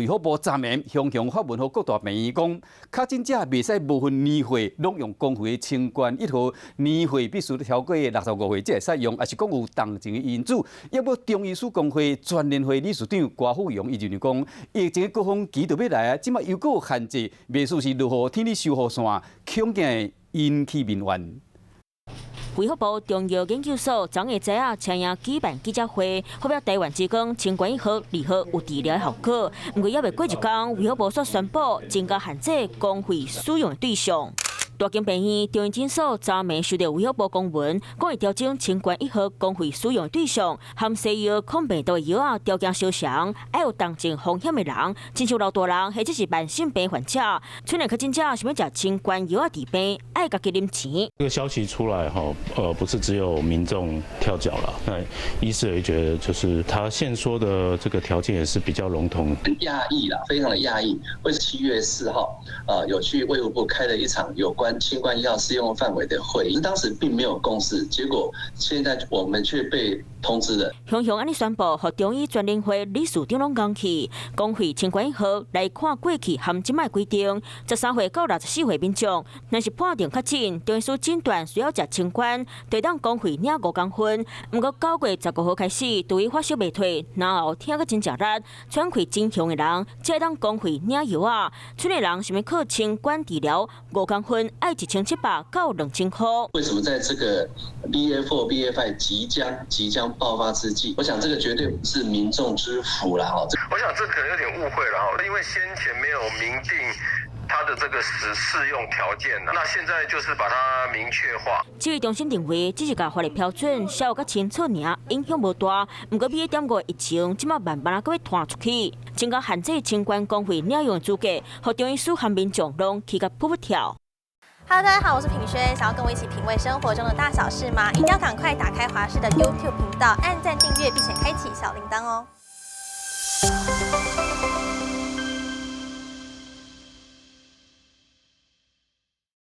卫福部昨暝雄雄发文给各大病院讲，确诊者袂使部分年岁拢用公费清关1号，年岁必须超过65岁才会使用，也是讲有同情的因子。要不中医师工会全联会理事长郭富荣伊就讲，疫情高峰期就要来啊，即马又有限制，袂输是如何天气修护线，恐惊会引起民怨。卫福部中药研究所昨日早请人举办记者会，发表台湾之光清冠1号、2号有治疗效果。不过，还未过一天，卫福部却宣布增加限制公费使用的对象。大间病院中医诊所昨暝收到卫福部公文，讲会调整清冠1号公费使用的对象，含西药抗病毒的药啊条件相同，要有重症风险的人，亲像老大人或者是慢性病患者。村内确诊者想要食清冠药啊治病，爱家己啉钱。这个消息出来哈，不是只有民众跳脚了，那医师也觉得就是他现说的这个条件也是比较笼统，很讶异啦，非常的讶异。会是7月4号，有去卫福部开了一场有关清冠1号适用范围的会议，当时并没有共识，结果现在我们却被通知了。雄雄安尼宣布，和中医全联会理事长拢讲起，公费清冠1号来看过去含即卖规定，13岁到64岁民众，若是判定确诊，中医师诊断需要食清冠，得当公费领5公分。不过9月15号开始，对于发烧未退，然后听个真食力，喘气真凶的人，才当公费领药啊。村内人想要靠清冠治疗5公分，爱1700到2000块。为什么在这个 BA4、BA5 即将爆发之际，我想这个绝对不是民众之福啦！我想这可能有点误会了哈，因为先前没有明定它的这个适用条件，那现在就是把它明确化。指挥中心认为，只是甲法律标准稍有较清楚尔，影响无大。不过2.5疫情，即马慢慢搁要拖出去，增加限制清冠公费领用的资格，和中医师和民众拢起个噗噗跳。Hello， 大家好，我是品轩。想要跟我一起品味生活中的大小事吗？一定要赶快打开华视的 YouTube 频道，按赞订阅，并且开启小铃铛哦。